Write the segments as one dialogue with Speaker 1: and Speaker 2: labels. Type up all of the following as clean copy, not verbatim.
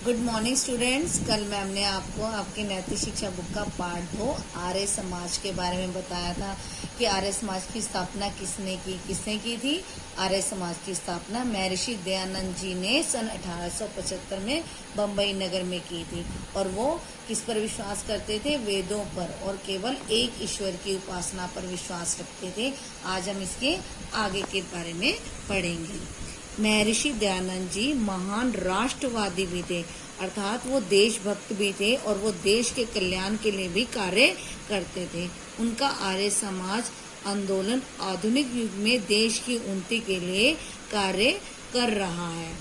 Speaker 1: Good morning students. कल ma'am ने आपको आपकी नैतिक शिक्षा बुक का पार्ट 2 आर्य समाज के बारे में बताया था कि आर्य समाज की स्थापना किसने की थी। आर्य समाज की स्थापना महर्षि दयानंद जी ने सन 1875 में बम्बई नगर में की थी। और वो किस पर विश्वास करते थे? वेदों पर और केवल एक ईश्वर की उपासना पर विश्वास रखते थे। आज हम इसके आगे के बारे में पढ़ेंगे। महर्षि दयानंद जी महान राष्ट्रवादी भी थे, अर्थात वो देशभक्त भी थे और वो देश के कल्याण के लिए भी कार्य करते थे। उनका आर्य समाज आंदोलन आधुनिक युग में देश की उन्नति के लिए कार्य कर रहा है।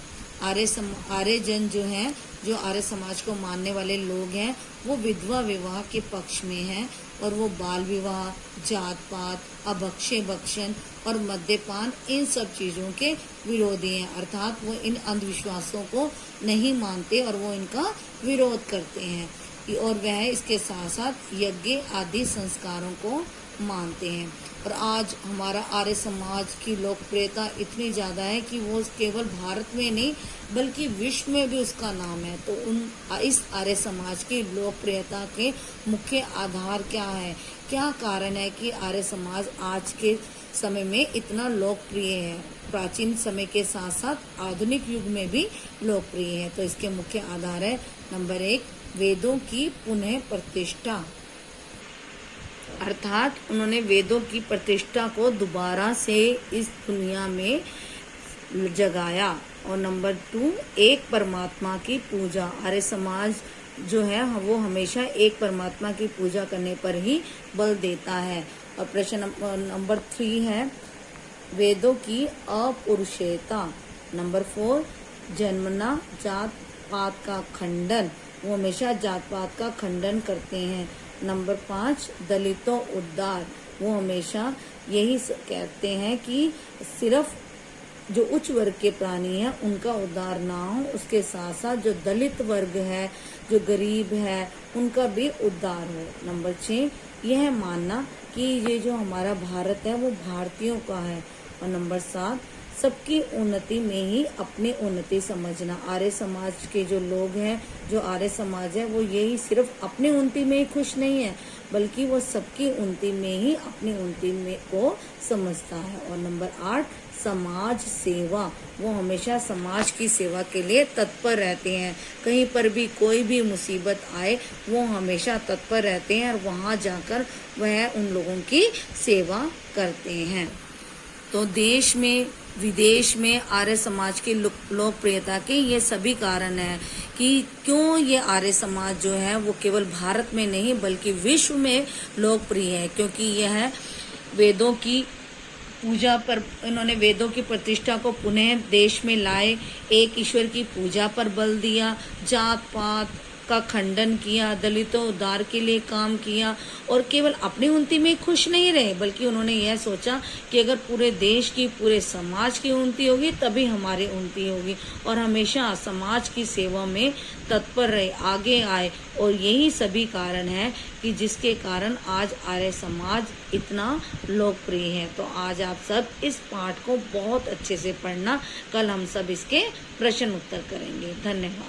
Speaker 1: आर्य जन जो आर्य समाज को मानने वाले लोग हैं, वो विधवा विवाह के पक्ष में हैं और वो बाल विवाह, जात पात, अभक्ष्य भक्षण और मद्यपान, इन सब चीजों के विरोधी हैं। अर्थात वो इन अंधविश्वासों को नहीं मानते और वो इनका विरोध करते हैं। और वह इसके साथ साथ यज्ञ आदि संस्कारों को मानते हैं। और आज हमारा आर्य समाज की लोकप्रियता इतनी ज़्यादा है कि वो केवल भारत में नहीं बल्कि विश्व में भी उसका नाम है। तो इस आर्य समाज की लोकप्रियता के मुख्य आधार क्या है, क्या कारण है कि आर्य समाज आज के समय में इतना लोकप्रिय है, प्राचीन समय के साथ साथ आधुनिक युग में भी लोकप्रिय है। तो इसके मुख्य आधार है, नंबर 1, वेदों की पुनः प्रतिष्ठा, अर्थात उन्होंने वेदों की प्रतिष्ठा को दोबारा से इस दुनिया में जगाया। और नंबर 2, एक परमात्मा की पूजा। आर्य समाज जो है वो हमेशा एक परमात्मा की पूजा करने पर ही बल देता है। और प्रश्न नंबर 3 है वेदों की अपौरुषेयता। नंबर 4, जन्मना जात पात का खंडन, वो हमेशा जात पात का खंडन करते हैं। नंबर 5, दलितों उद्धार, वो हमेशा यही कहते हैं कि सिर्फ जो उच्च वर्ग के प्राणी हैं उनका उद्धार ना हो, उसके साथ साथ जो दलित वर्ग है, जो गरीब है, उनका भी उद्धार हो। नंबर 6, यह मानना कि ये जो हमारा भारत है वो भारतीयों का है। और नंबर 7, सबकी उन्नति में ही अपनी उन्नति समझना। आर्य समाज के जो लोग हैं, जो आर्य समाज है, वो यही सिर्फ अपनी उन्नति में ही खुश नहीं है बल्कि वो सबकी उन्नति में ही अपनी उन्नति में को समझता है। और नंबर 8, समाज सेवा, वो हमेशा समाज की सेवा के लिए तत्पर रहते हैं। कहीं पर भी कोई भी मुसीबत आए वो हमेशा तत्पर रहते हैं और वहाँ जाकर वह उन लोगों की सेवा करते हैं। तो देश में विदेश में आर्य समाज की लोकप्रियता के ये सभी कारण हैं कि क्यों ये आर्य समाज जो है वो केवल भारत में नहीं बल्कि विश्व में लोकप्रिय है, क्योंकि यह वेदों की पूजा पर, इन्होंने वेदों की प्रतिष्ठा को पुनः देश में लाए, एक ईश्वर की पूजा पर बल दिया, जात पात का खंडन किया, दलितों उद्धार के लिए काम किया और केवल अपनी उन्नति में खुश नहीं रहे बल्कि उन्होंने यह सोचा कि अगर पूरे देश की, पूरे समाज की उन्नति होगी तभी हमारी उन्नति होगी। और हमेशा समाज की सेवा में तत्पर रहे, आगे आए। और यही सभी कारण है कि जिसके कारण आज आर्य समाज इतना लोकप्रिय है। तो आज आप सब इस पाठ को बहुत अच्छे से पढ़ना, कल हम सब इसके प्रश्न उत्तर करेंगे। धन्यवाद।